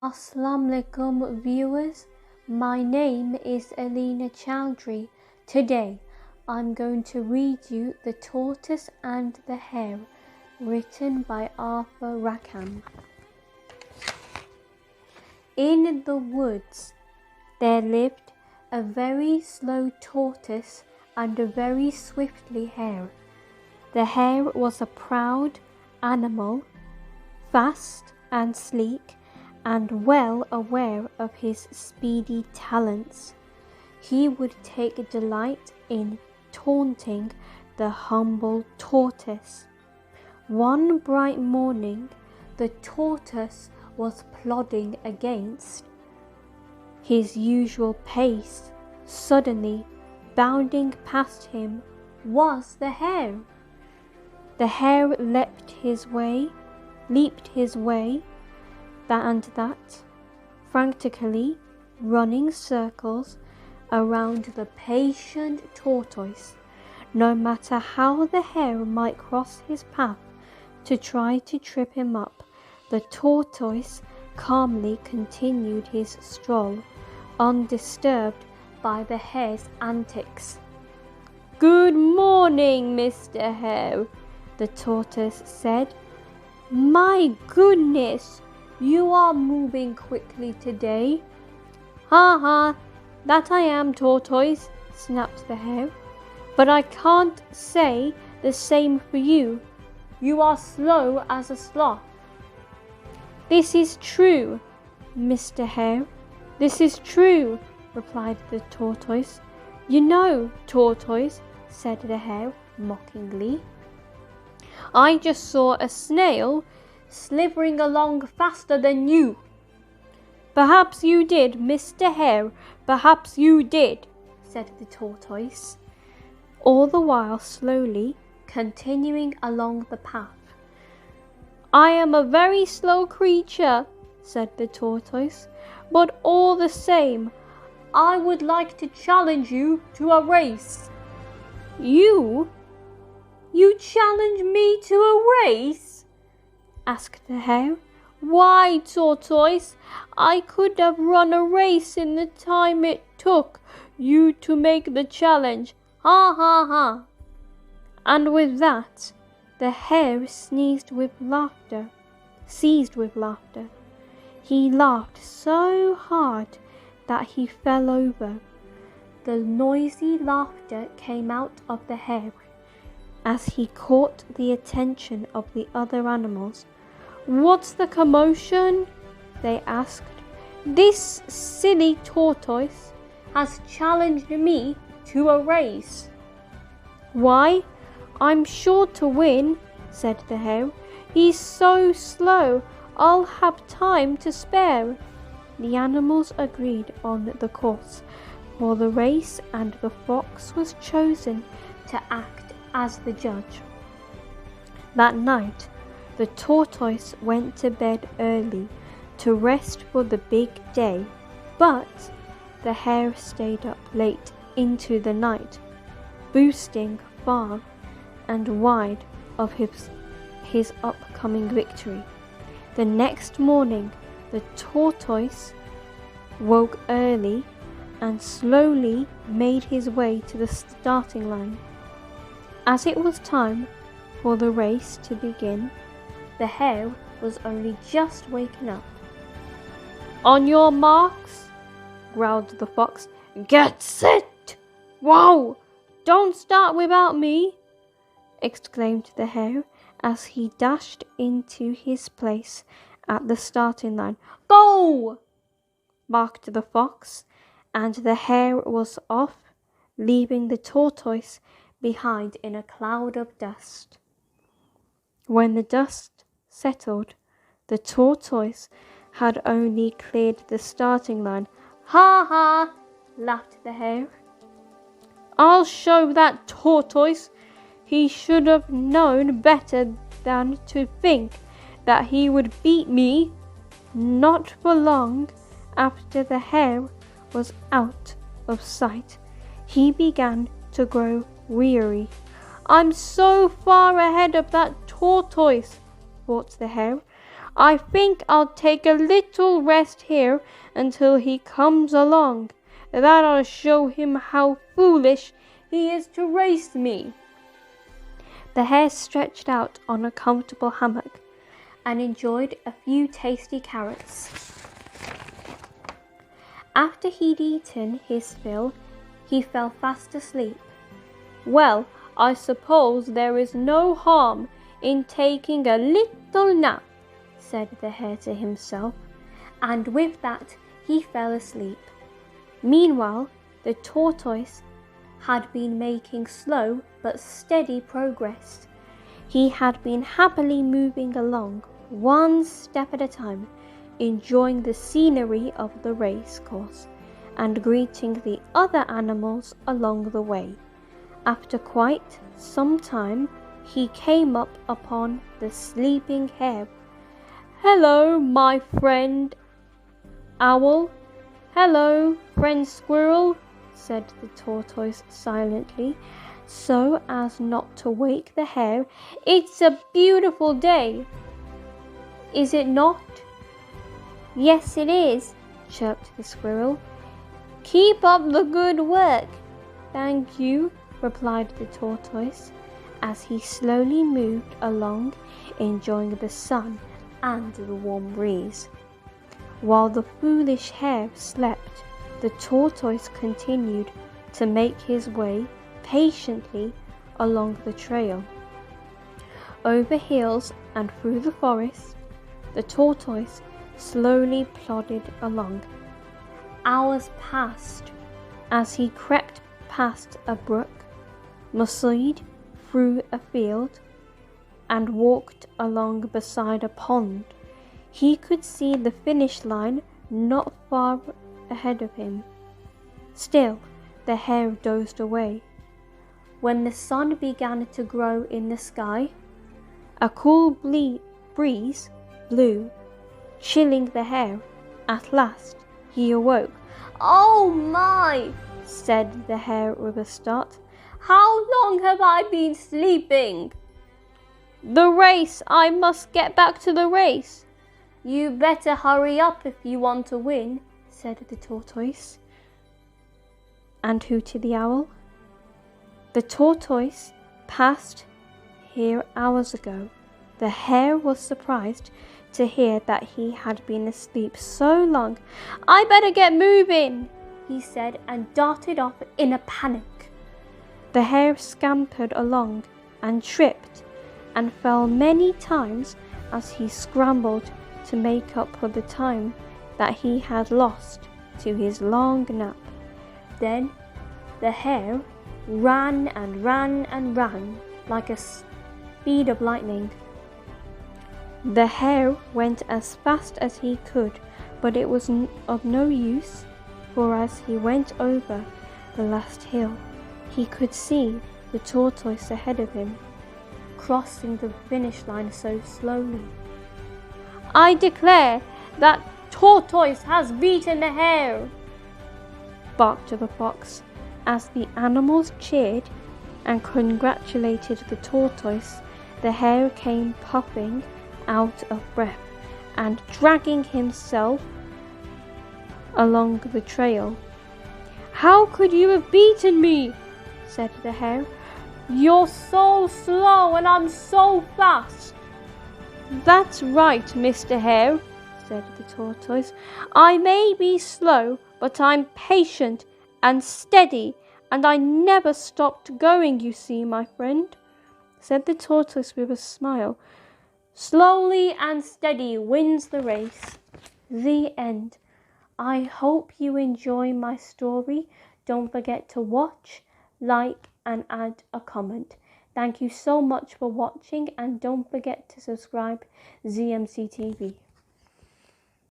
Assalamu alaikum viewers, my name is Aleena Chaudhary. Today I'm going to read you The Tortoise and the Hare, written by Arthur Rackham. In the woods there lived a very slow tortoise and a very swiftly hare. The hare was a proud animal, fast and sleek, and well aware of his speedy talents. He would take delight in taunting the humble tortoise. One bright morning, the tortoise was plodding against his usual pace. Suddenly, bounding past him was the hare. The hare leaped his way, frantically running circles around the patient tortoise. No matter how the hare might cross his path to try to trip him up, the tortoise calmly continued his stroll, undisturbed by the hare's antics. "Good morning, Mr. Hare," the tortoise said. "My goodness, you are moving quickly today." "Ha ha, that I am, Tortoise," snapped the hare. "But I can't say the same for you. You are slow as a sloth." "This is true, Mr. Hare, this is true," replied the tortoise. "You know, Tortoise," said the hare mockingly, "I just saw a snail slithering along faster than you." "Perhaps you did, Mr. Hare, perhaps you did," said the tortoise, all the while slowly continuing along the path. "I am a very slow creature," said the tortoise, "but all the same, I would like to challenge you to a race." You challenge me to a race?" asked the hare. "Why, Tortoise, I could have run a race in the time it took you to make the challenge. Ha ha ha." And with that, the hare seized with laughter. He laughed so hard that he fell over. The noisy laughter came out of the hare as he caught the attention of the other animals. "What's the commotion?" they asked. "This silly tortoise has challenged me to a race." "Why, I'm sure to win," said the hare. "He's so slow, I'll have time to spare." The animals agreed on the course for the race, and the fox was chosen to act as the judge. That night, the tortoise went to bed early to rest for the big day, but the hare stayed up late into the night, boasting far and wide of his upcoming victory. The next morning, the tortoise woke early and slowly made his way to the starting line. As it was time for the race to begin, the hare was only just waking up. "On your marks," growled the fox. "Get set! Whoa! Don't start without me!" exclaimed the hare as he dashed into his place at the starting line. "Go!" barked the fox, and the hare was off, leaving the tortoise behind in a cloud of dust. When the dust settled, the tortoise had only cleared the starting line. "Ha ha!" laughed the hare. "I'll show that tortoise. He should have known better than to think that he would beat me." Not for long after the hare was out of sight, he began to grow weary. "I'm so far ahead of that tortoise," thought the hare. I think I'll take a little rest here until he comes along. That'll show him how foolish he is to race me." The hare stretched out on a comfortable hammock and enjoyed a few tasty carrots. After he'd eaten his fill, he fell fast asleep. "Well, I suppose there is no harm in taking a little nap," said the hare to himself, and with that he fell asleep. Meanwhile, the tortoise had been making slow but steady progress. He had been happily moving along, one step at a time, enjoying the scenery of the race course and greeting the other animals along the way. After quite some time, he came up upon the sleeping hare. "Hello, my friend Owl. Hello, friend Squirrel," said the tortoise silently, so as not to wake the hare. "It's a beautiful day, is it not?" "Yes, it is," chirped the squirrel. "Keep up the good work." "Thank you," replied the tortoise, as he slowly moved along, enjoying the sun and the warm breeze. While the foolish hare slept, the tortoise continued to make his way patiently along the trail. Over hills and through the forest, the tortoise slowly plodded along. Hours passed as he crept past a brook, muscled through a field, and walked along beside a pond. He could see the finish line not far ahead of him. Still, the hare dozed away. When the sun began to grow in the sky, a cool breeze blew, chilling the hare. At last, he awoke. "Oh my!" said the hare with a start. "How long have I been sleeping?" "The race! I must get back to the race." "You better hurry up if you want to win," said the tortoise. And hooted the owl. The tortoise passed here hours ago. The hare was surprised to hear that he had been asleep so long. "I better get moving," he said, and darted off in a panic. The hare scampered along and tripped and fell many times as he scrambled to make up for the time that he had lost to his long nap. Then the hare ran and ran and ran like a speed of lightning. The hare went as fast as he could, but it was of no use, for as he went over the last hill, he could see the tortoise ahead of him, crossing the finish line so slowly. "I declare that tortoise has beaten the hare," barked the fox, as the animals cheered and congratulated the tortoise. The hare came puffing out of breath and dragging himself along the trail. "How could you have beaten me?" said the hare. "You're so slow and I'm so fast." "That's right, Mr. Hare," said the tortoise. "I may be slow, but I'm patient and steady, and I never stopped going, you see, my friend," said the tortoise with a smile. "Slowly and steady wins the race." The end. I hope you enjoy my story. Don't forget to watch, like, and add a comment. Thank you so much for watching, and don't forget to subscribe ZMC TV.